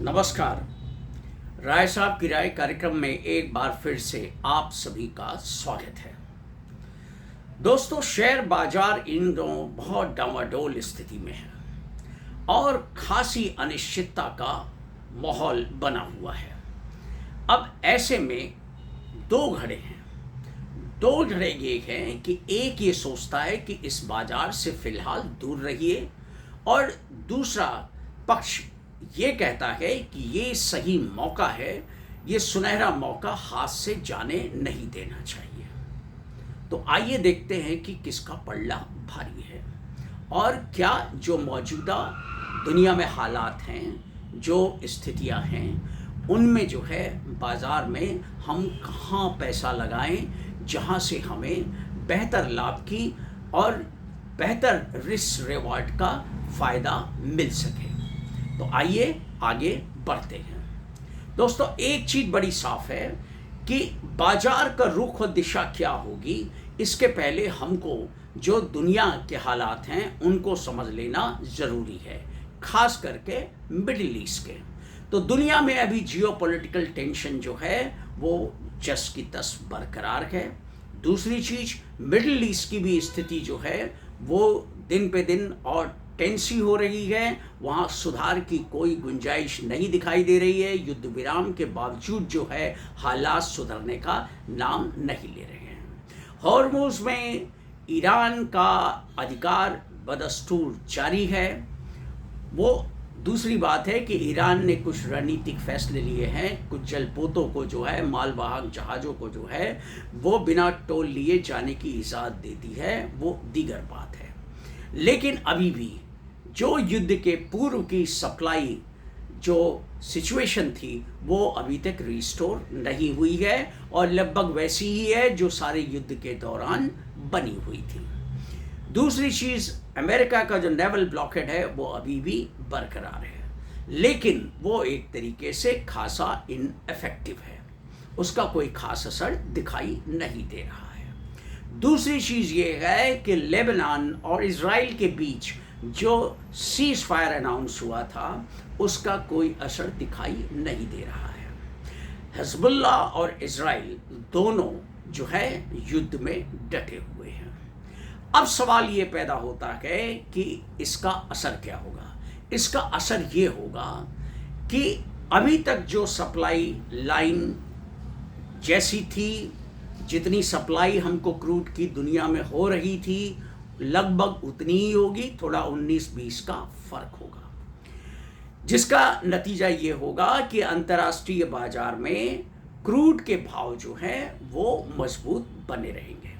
नमस्कार। राय साहब की राय कार्यक्रम में एक बार फिर से आप सभी का स्वागत है। दोस्तों, शेयर बाजार इन दिनों बहुत डामाडोल स्थिति में है और खासी अनिश्चितता का माहौल बना हुआ है। अब ऐसे में दो घड़े हैं। दो घड़े ये हैं कि एक ये सोचता है कि इस बाजार से फिलहाल दूर रहिए और दूसरा पक्ष ये कहता है कि ये सही मौका है, ये सुनहरा मौका हाथ से जाने नहीं देना चाहिए। तो आइए देखते हैं कि किसका पल्ला भारी है और क्या जो मौजूदा दुनिया में हालात हैं, जो स्थितियां हैं, उनमें जो है बाज़ार में हम कहाँ पैसा लगाएं जहाँ से हमें बेहतर लाभ की और बेहतर रिस्क रिवॉर्ड का फ़ायदा मिल सके। तो आइए आगे बढ़ते हैं। दोस्तों, एक चीज़ बड़ी साफ है कि बाजार का रुख और दिशा क्या होगी, इसके पहले हमको जो दुनिया के हालात हैं उनको समझ लेना ज़रूरी है, खास करके मिडिल ईस्ट के। तो दुनिया में अभी जियोपॉलिटिकल टेंशन जो है वो जस की तस बरकरार है। दूसरी चीज़, मिडिल ईस्ट की भी स्थिति जो है वो दिन पे दिन और टेंसी हो रही है। वहाँ सुधार की कोई गुंजाइश नहीं दिखाई दे रही है। युद्ध विराम के बावजूद जो है हालात सुधरने का नाम नहीं ले रहे हैं। हॉर्मुज़ में ईरान का अधिकार बदस्तूर जारी है। वो दूसरी बात है कि ईरान ने कुछ रणनीतिक फैसले लिए हैं। कुछ जलपोतों को जो है, मालवाहक जहाज़ों को जो है वो बिना टोल लिए जाने की इजाज़त दे दी है, वो दीगर बात है। लेकिन अभी भी जो युद्ध के पूर्व की सप्लाई जो सिचुएशन थी वो अभी तक रिस्टोर नहीं हुई है और लगभग वैसी ही है जो सारे युद्ध के दौरान बनी हुई थी। दूसरी चीज़, अमेरिका का जो नेवल ब्लॉकेड है वो अभी भी बरकरार है, लेकिन वो एक तरीके से खासा इनएफेक्टिव है, उसका कोई खास असर दिखाई नहीं दे रहा है। दूसरी चीज़ ये है कि लेबनान और इजराइल के बीच जो सीज फायर अनाउंस हुआ था उसका कोई असर दिखाई नहीं दे रहा है। हिजबुल्लाह और इजराइल दोनों जो है युद्ध में डटे हुए हैं। अब सवाल ये पैदा होता है कि इसका असर क्या होगा। इसका असर ये होगा कि अभी तक जो सप्लाई लाइन जैसी थी, जितनी सप्लाई हमको क्रूड की दुनिया में हो रही थी लगभग उतनी ही होगी, थोड़ा 19-20 का फर्क होगा, जिसका नतीजा ये होगा कि अंतर्राष्ट्रीय बाजार में क्रूड के भाव जो हैं वो मजबूत बने रहेंगे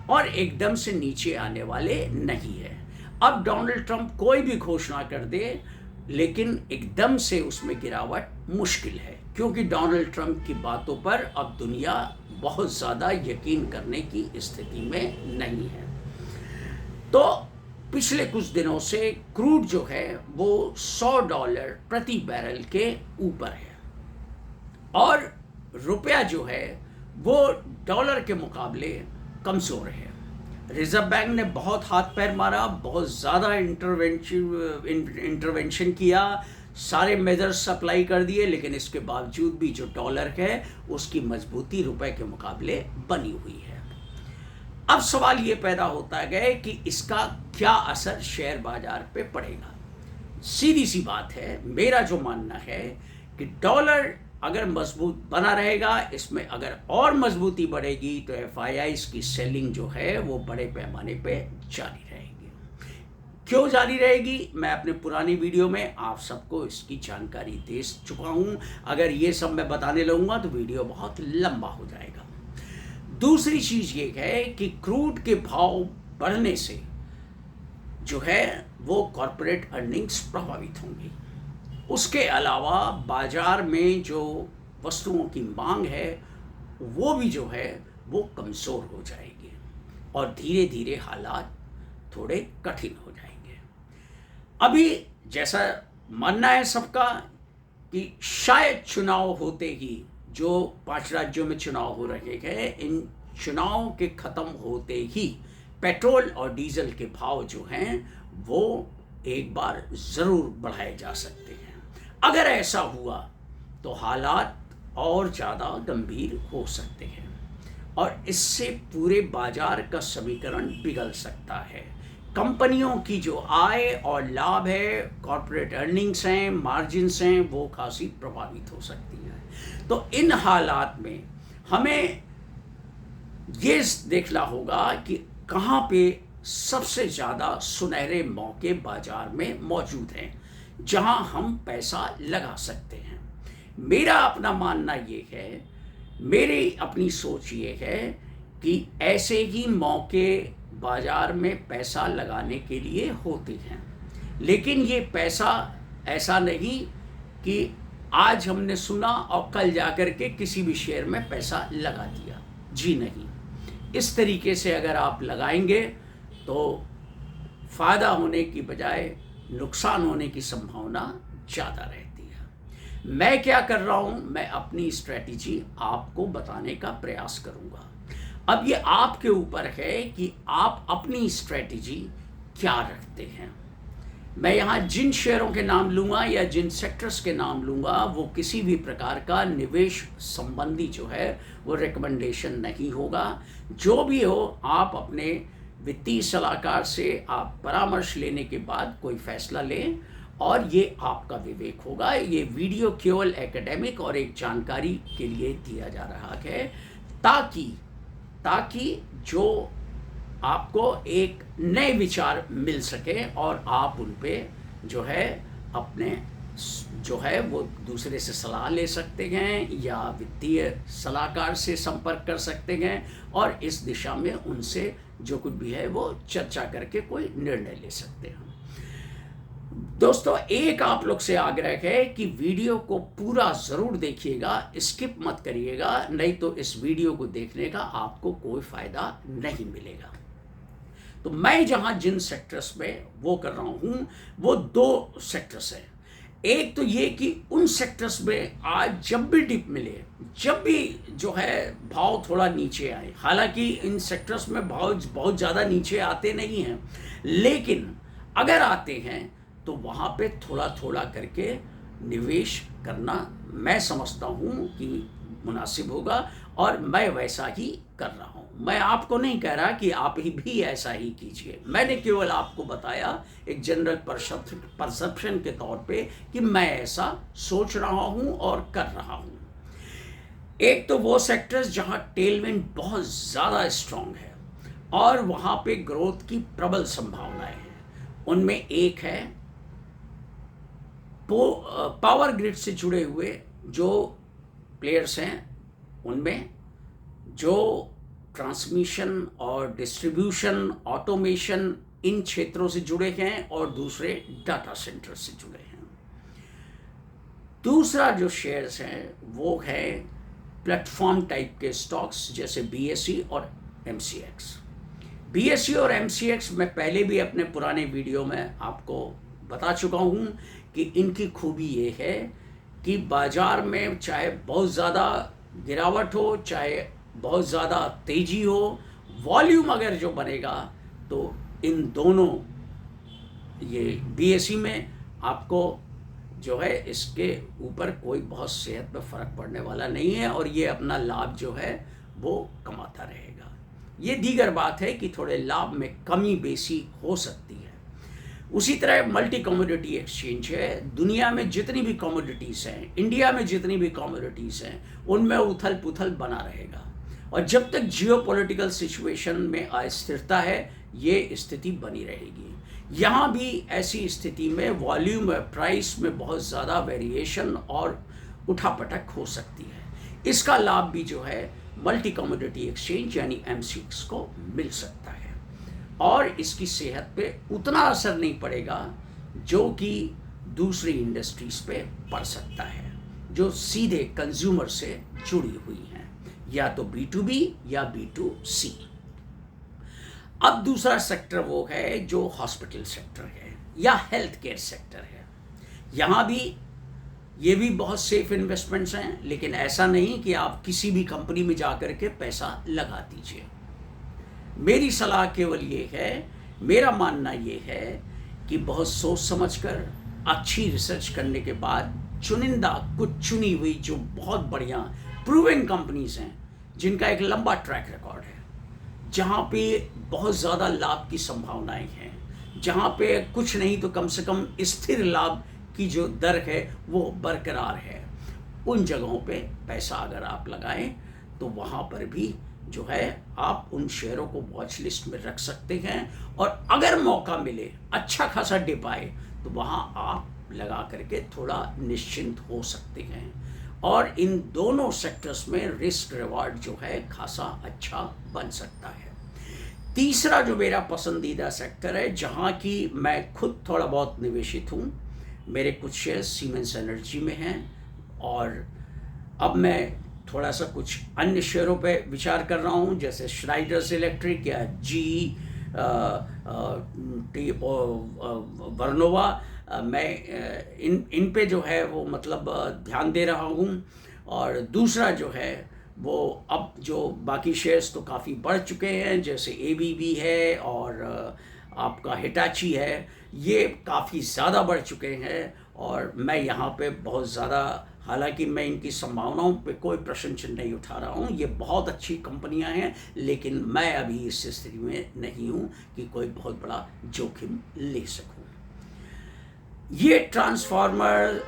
और एकदम से नीचे आने वाले नहीं है। अब डोनाल्ड ट्रंप कोई भी घोषणा कर दे, लेकिन एकदम से उसमें गिरावट मुश्किल है, क्योंकि डोनाल्ड ट्रंप की बातों पर अब दुनिया बहुत ज़्यादा यकीन करने की स्थिति में नहीं है। तो पिछले कुछ दिनों से क्रूड जो है वो $100 प्रति बैरल के ऊपर है और रुपया जो है वो डॉलर के मुकाबले कमज़ोर है। रिजर्व बैंक ने बहुत हाथ पैर मारा, बहुत ज़्यादा इंटरवेंशन किया, सारे मेजर्स अप्लाई कर दिए, लेकिन इसके बावजूद भी जो डॉलर है उसकी मजबूती रुपए के मुकाबले बनी हुई है। अब सवाल ये पैदा होता है कि इसका क्या असर शेयर बाजार पे पड़ेगा। सीधी सी बात है, मेरा जो मानना है कि डॉलर अगर मजबूत बना रहेगा, इसमें अगर और मजबूती बढ़ेगी तो एफआईआईज़ की सेलिंग जो है वो बड़े पैमाने पे जारी रहेगी। क्यों जारी रहेगी, मैं अपने पुरानी वीडियो में आप सबको इसकी जानकारी दे चुका हूँ। अगर ये सब मैं बताने लगूंगा तो वीडियो बहुत लंबा हो जाएगा। दूसरी चीज़ ये है कि क्रूड के भाव बढ़ने से जो है वो कॉरपोरेट अर्निंग्स प्रभावित होंगी। उसके अलावा बाजार में जो वस्तुओं की मांग है वो भी जो है वो कमज़ोर हो जाएगी और धीरे धीरे हालात थोड़े कठिन हो जाएंगे। अभी जैसा मानना है सबका कि शायद चुनाव होते ही, जो 5 राज्यों में चुनाव हो रहे हैं, इन चुनाव के ख़त्म होते ही पेट्रोल और डीजल के भाव जो हैं वो एक बार ज़रूर बढ़ाए जा सकते हैं। अगर ऐसा हुआ तो हालात और ज़्यादा गंभीर हो सकते हैं और इससे पूरे बाजार का समीकरण बिगड़ सकता है। कंपनियों की जो आय और लाभ है, कॉर्पोरेट अर्निंग्स हैं, मार्जिन्स हैं, वो खासी प्रभावित हो सकती हैं। तो इन हालात में हमें ये देखना होगा कि कहाँ पे सबसे ज़्यादा सुनहरे मौके बाजार में मौजूद हैं जहाँ हम पैसा लगा सकते हैं। मेरा अपना मानना ये है, मेरी अपनी सोच ये है कि ऐसे ही मौके बाजार में पैसा लगाने के लिए होते हैं, लेकिन ये पैसा ऐसा नहीं कि आज हमने सुना और कल जाकर के किसी भी शेयर में पैसा लगा दिया। जी नहीं, इस तरीके से अगर आप लगाएंगे तो फ़ायदा होने की बजाय नुकसान होने की संभावना ज़्यादा रहती है। मैं क्या कर रहा हूँ, मैं अपनी स्ट्रेटजी आपको बताने का प्रयास करूँगा। अब ये आपके ऊपर है कि आप अपनी स्ट्रेटजी क्या रखते हैं। मैं यहाँ जिन शेयरों के नाम लूँगा या जिन सेक्टर्स के नाम लूँगा वो किसी भी प्रकार का निवेश संबंधी जो है वो रिकमेंडेशन नहीं होगा। जो भी हो, आप अपने वित्तीय सलाहकार से आप परामर्श लेने के बाद कोई फैसला लें और ये आपका विवेक होगा। ये वीडियो केवल एकेडमिक और एक जानकारी के लिए दिया जा रहा है ताकि जो आपको एक नए विचार मिल सके और आप उन पे जो है अपने जो है वो दूसरे से सलाह ले सकते हैं या वित्तीय सलाहकार से संपर्क कर सकते हैं और इस दिशा में उनसे जो कुछ भी है वो चर्चा करके कोई निर्णय ले सकते हैं। दोस्तों, एक आप लोग से आग्रह है कि वीडियो को पूरा ज़रूर देखिएगा, स्किप मत करिएगा, नहीं तो इस वीडियो को देखने का आपको कोई फ़ायदा नहीं मिलेगा। तो मैं जहाँ जिन सेक्टर्स में वो कर रहा हूँ वो दो सेक्टर्स हैं। एक तो ये कि उन सेक्टर्स में आज जब भी डिप मिले, जब भी जो है भाव थोड़ा नीचे आए, हालांकि इन सेक्टर्स में भाव बहुत ज़्यादा नीचे आते नहीं हैं, लेकिन अगर आते हैं तो वहाँ पे थोड़ा थोड़ा करके निवेश करना मैं समझता हूँ कि मुनासिब होगा और मैं वैसा ही कर रहा हूँ। मैं आपको नहीं कह रहा कि आप ही भी ऐसा ही कीजिए, मैंने केवल आपको बताया एक जनरल परसेप्शन के तौर पे कि मैं ऐसा सोच रहा हूँ और कर रहा हूँ। एक तो वो सेक्टर्स जहाँ टेलविंड बहुत ज़्यादा स्ट्रॉन्ग है और वहाँ पे ग्रोथ की प्रबल संभावनाएं हैं, उनमें एक है पावर ग्रिड से जुड़े हुए जो प्लेयर्स हैं, उनमें जो ट्रांसमिशन और डिस्ट्रीब्यूशन, ऑटोमेशन इन क्षेत्रों से जुड़े हैं और दूसरे डाटा सेंटर से जुड़े हैं। दूसरा जो शेयर्स हैं वो है प्लेटफॉर्म टाइप के स्टॉक्स जैसे बीएसई और एमसीएक्स। बीएसई और एमसीएक्स मैं पहले भी अपने पुराने वीडियो में आपको बता चुका हूँ कि इनकी खूबी ये है कि बाजार में चाहे बहुत ज़्यादा गिरावट हो, चाहे बहुत ज़्यादा तेज़ी हो, वॉल्यूम अगर जो बनेगा तो इन दोनों, ये बीएसई में आपको जो है इसके ऊपर कोई बहुत सेहत पे फ़र्क पड़ने वाला नहीं है और ये अपना लाभ जो है वो कमाता रहेगा। ये दीगर बात है कि थोड़े लाभ में कमी बेसी हो सकती है। उसी तरह मल्टी कमोडिटी एक्सचेंज है। दुनिया में जितनी भी कमोडिटीज़ हैं, इंडिया में जितनी भी कमोडिटीज़ हैं, उनमें उथल पुथल बना रहेगा और जब तक जियोपॉलिटिकल सिचुएशन में अस्थिरता है ये स्थिति बनी रहेगी। यहाँ भी ऐसी स्थिति में वॉल्यूम प्राइस में बहुत ज़्यादा वेरिएशन और उठापटक हो सकती है। इसका लाभ भी जो है मल्टी कमोडिटी एक्सचेंज यानी एमसीएक्स को मिल सकता है और इसकी सेहत पे उतना असर नहीं पड़ेगा जो कि दूसरी इंडस्ट्रीज पे पड़ सकता है जो सीधे कंज्यूमर से जुड़ी हुई हैं, या तो B2B या B2C। अब दूसरा सेक्टर वो है जो हॉस्पिटल सेक्टर है या हेल्थ केयर सेक्टर है। यहाँ भी ये भी बहुत सेफ इन्वेस्टमेंट्स हैं, लेकिन ऐसा नहीं कि आप किसी भी कंपनी में जा कर के पैसा लगा दीजिए। मेरी सलाह केवल ये है, मेरा मानना ये है कि बहुत सोच समझकर अच्छी रिसर्च करने के बाद चुनिंदा कुछ चुनी हुई जो बहुत बढ़िया प्रूवन कंपनीज हैं, जिनका एक लंबा ट्रैक रिकॉर्ड है, जहाँ पे बहुत ज़्यादा लाभ की संभावनाएं हैं, जहाँ पे कुछ नहीं तो कम से कम स्थिर लाभ की जो दर है वो बरकरार है, उन जगहों पे पैसा अगर आप लगाएं तो वहाँ पर भी जो है आप उन शेयरों को वॉच लिस्ट में रख सकते हैं। और अगर मौका मिले, अच्छा खासा डिप आए, तो वहाँ आप लगा करके थोड़ा निश्चिंत हो सकते हैं। और इन दोनों सेक्टर्स में रिस्क रिवार्ड जो है खासा अच्छा बन सकता है। तीसरा जो मेरा पसंदीदा सेक्टर है, जहाँ की मैं खुद थोड़ा बहुत निवेशित हूँ, मेरे कुछ शेयर्स सीमेंस एनर्जी में हैं, और अब मैं थोड़ा सा कुछ अन्य शेयरों पे विचार कर रहा हूँ, जैसे श्नाइडर्स इलेक्ट्रिक या जी वर्नोवा। मैं इन पे जो है वो मतलब ध्यान दे रहा हूँ। और दूसरा जो है वो अब जो बाकी शेयर्स तो काफ़ी बढ़ चुके हैं, जैसे एबीबी है और आपका हिटाची है, ये काफ़ी ज़्यादा बढ़ चुके हैं। और मैं यहाँ पे बहुत ज़्यादा, हालांकि मैं इनकी संभावनाओं पे कोई प्रश्न चिन्ह नहीं उठा रहा हूँ, ये बहुत अच्छी कंपनियाँ हैं, लेकिन मैं अभी इस स्थिति में नहीं हूँ कि कोई बहुत बड़ा जोखिम ले सकूँ। ये ट्रांसफार्मर,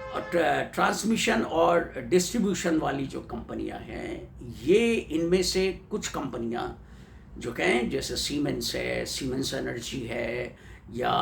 ट्रांसमिशन और डिस्ट्रीब्यूशन वाली जो कंपनियां हैं, ये इनमें से कुछ कंपनियां जो कहें, जैसे सीमेंस है, सीमेंस एनर्जी है, या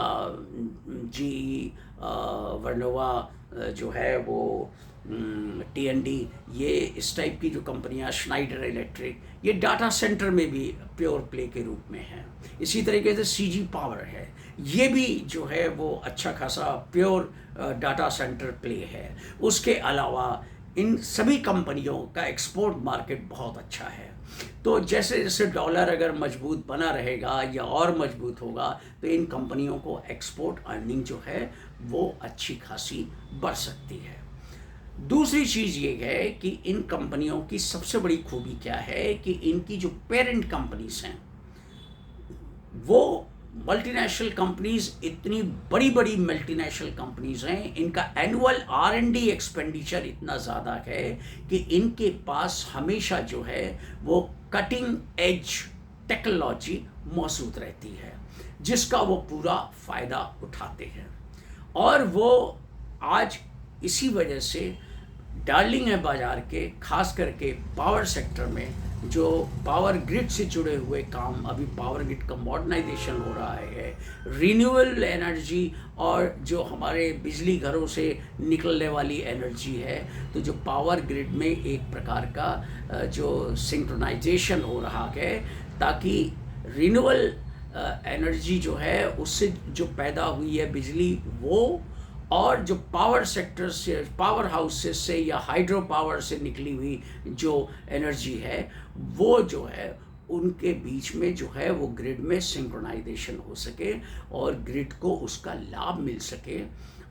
जी वर्नोवा जो है वो टीएनडी, ये इस टाइप की जो कंपनियां, श्नाइडर इलेक्ट्रिक, ये डाटा सेंटर में भी प्योर प्ले के रूप में है। इसी तरीके से सीजी पावर है, ये भी जो है वो अच्छा खासा प्योर डाटा सेंटर प्ले है। उसके अलावा इन सभी कंपनियों का एक्सपोर्ट मार्केट बहुत अच्छा है। तो जैसे जैसे डॉलर अगर मजबूत बना रहेगा या और मजबूत होगा, तो इन कंपनियों को एक्सपोर्ट अर्निंग जो है वो अच्छी खासी बढ़ सकती है। दूसरी चीज़ ये है कि इन कंपनियों की सबसे बड़ी खूबी क्या है कि इनकी जो पेरेंट कंपनीज हैं, वो मल्टीनेशनल कंपनीज, इतनी बड़ी बड़ी मल्टीनेशनल कंपनीज हैं, इनका एनुअल R&D एक्सपेंडिचर इतना ज़्यादा है कि इनके पास हमेशा जो है वो कटिंग एज टेक्नोलॉजी मौजूद रहती है, जिसका वो पूरा फ़ायदा उठाते हैं। और वो आज इसी वजह से डार्लिंग है बाजार के, खास करके पावर सेक्टर में, जो पावर ग्रिड से जुड़े हुए काम, अभी पावर ग्रिड का मॉडर्नाइजेशन हो रहा है, रिन्यूएबल एनर्जी और जो हमारे बिजली घरों से निकलने वाली एनर्जी है, तो जो पावर ग्रिड में एक प्रकार का जो सिंक्रोनाइजेशन हो रहा है, ताकि रिन्यूएबल एनर्जी जो है उससे जो पैदा हुई है बिजली, वो और जो पावर सेक्टर से, पावर हाउसेस से या हाइड्रो पावर से निकली हुई जो एनर्जी है, वो जो है उनके बीच में जो है वो ग्रिड में सिंक्रोनाइजेशन हो सके और ग्रिड को उसका लाभ मिल सके,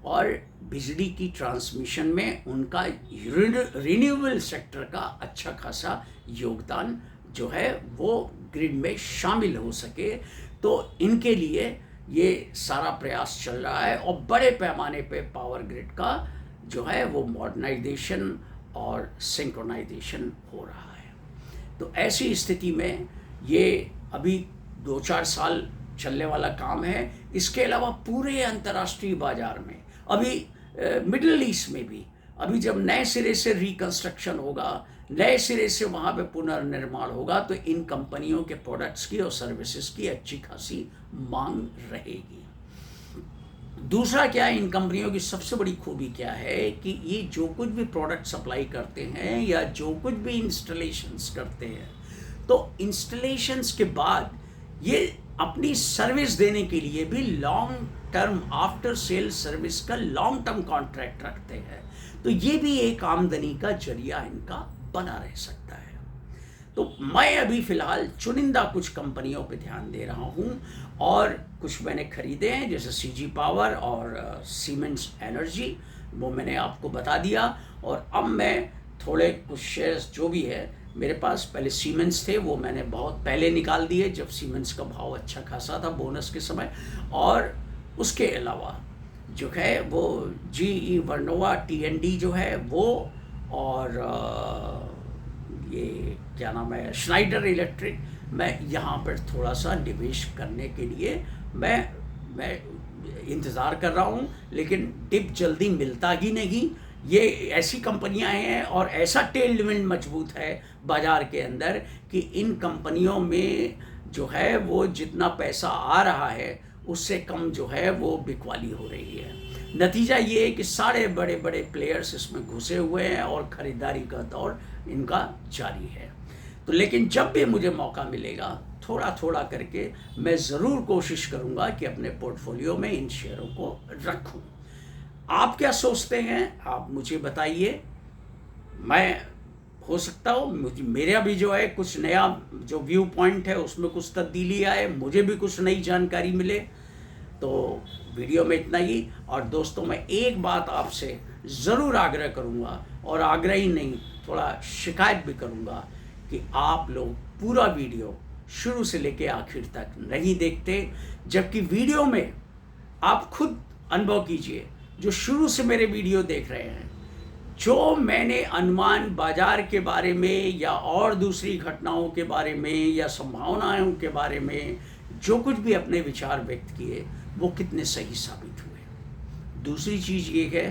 और बिजली की ट्रांसमिशन में उनका रिन्यूएबल सेक्टर का अच्छा खासा योगदान जो है वो ग्रिड में शामिल हो सके। तो इनके लिए ये सारा प्रयास चल रहा है, और बड़े पैमाने पे पावर ग्रिड का जो है वो मॉडर्नाइजेशन और सिंक्रोनाइजेशन हो रहा है। तो ऐसी स्थिति में ये अभी 2-4 साल चलने वाला काम है। इसके अलावा पूरे अंतर्राष्ट्रीय बाजार में, अभी मिडिल ईस्ट में भी, अभी जब नए सिरे से रिकंस्ट्रक्शन होगा, नए सिरे से वहाँ पे पुनर्निर्माण होगा, तो इन कंपनियों के प्रोडक्ट्स की और सर्विसेज की अच्छी खासी मांग रहेगी। दूसरा क्या है, इन कंपनियों की सबसे बड़ी खूबी क्या है कि ये जो कुछ भी प्रोडक्ट सप्लाई करते हैं या जो कुछ भी इंस्टॉलेशंस करते हैं, तो इंस्टॉलेशंस के बाद ये अपनी सर्विस देने के लिए भी long term after sale service का लॉन्ग टर्म कॉन्ट्रैक्ट रखते हैं। तो ये भी एक आमदनी का जरिया इनका बना रह सकता है। तो मैं अभी फ़िलहाल चुनिंदा कुछ कंपनियों पे ध्यान दे रहा हूँ, और कुछ मैंने खरीदे हैं, जैसे सीजी पावर और सीमेंस एनर्जी, वो मैंने आपको बता दिया। और अब मैं थोड़े कुछ शेयर्स जो भी है मेरे पास, पहले सीमेंस थे, वो मैंने बहुत पहले निकाल दिए जब सीमेंस का भाव अच्छा खासा था बोनस के समय। और उसके अलावा जो है वो GE वर्नोवा TND जो है वो, और ये क्या नाम है, श्नाइडर इलेक्ट्रिक, मैं यहाँ पर थोड़ा सा निवेश करने के लिए मैं इंतज़ार कर रहा हूँ, लेकिन डिप जल्दी मिलता ही नहीं। ये ऐसी कंपनियां हैं और ऐसा टेलविंड मजबूत है बाज़ार के अंदर कि इन कंपनियों में जो है वो जितना पैसा आ रहा है उससे कम जो है वो बिकवाली हो रही है। नतीजा ये है कि सारे बड़े बड़े प्लेयर्स इसमें घुसे हुए हैं और ख़रीदारी का दौर इनका जारी है। तो लेकिन जब भी मुझे मौका मिलेगा थोड़ा थोड़ा करके मैं ज़रूर कोशिश करूँगा कि अपने पोर्टफोलियो में इन शेयरों को रखूँ। आप क्या सोचते हैं आप मुझे बताइए। मैं हो सकता हो मेरा भी जो है कुछ नया जो व्यू पॉइंट है उसमें कुछ तब्दीली आए, मुझे भी कुछ नई जानकारी मिले। तो वीडियो में इतना ही। और दोस्तों मैं एक बात आपसे ज़रूर आग्रह करूँगा, और आग्रह ही नहीं थोड़ा शिकायत भी करूँगा, कि आप लोग पूरा वीडियो शुरू से लेकर आखिर तक नहीं देखते। जबकि वीडियो में आप खुद अनुभव कीजिए, जो शुरू से मेरे वीडियो देख रहे हैं, जो मैंने अनुमान बाजार के बारे में या और दूसरी घटनाओं के बारे में या संभावनाओं के बारे में जो कुछ भी अपने विचार व्यक्त किए वो कितने सही साबित हुए। दूसरी चीज़ ये है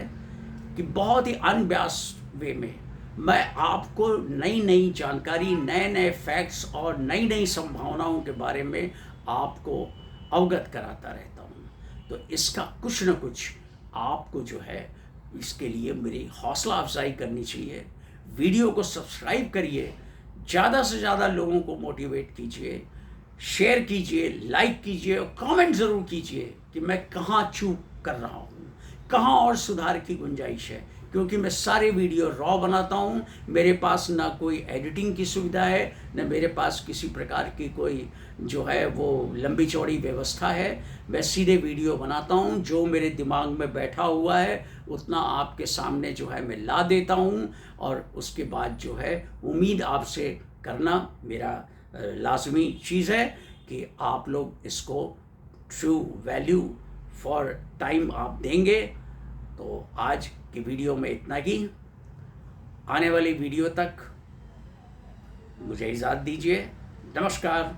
कि बहुत ही अनबियास्ड वे में मैं आपको नई नई जानकारी, नए नए फैक्ट्स और नई नई संभावनाओं के बारे में आपको अवगत कराता रहता हूँ। तो इसका कुछ न कुछ आपको जो है इसके लिए मेरी हौसला अफजाई करनी चाहिए। वीडियो को सब्सक्राइब करिए, ज़्यादा से ज़्यादा लोगों को मोटिवेट कीजिए, शेयर कीजिए, लाइक कीजिए और कमेंट ज़रूर कीजिए कि मैं कहाँ चूक कर रहा हूँ, कहाँ और सुधार की गुंजाइश है। क्योंकि मैं सारे वीडियो रॉ बनाता हूँ, मेरे पास ना कोई एडिटिंग की सुविधा है, न मेरे पास किसी प्रकार की कोई जो है वो लंबी चौड़ी व्यवस्था है। मैं सीधे वीडियो बनाता हूँ, जो मेरे दिमाग में बैठा हुआ है उतना आपके सामने जो है मैं ला देता हूँ, और उसके बाद जो है उम्मीद आपसे करना मेरा लाजमी चीज़ है कि आप लोग इसको ट्रू वैल्यू फॉर टाइम आप देंगे। तो आज की वीडियो में इतना ही। आने वाली वीडियो तक मुझे इजाज़त दीजिए। नमस्कार।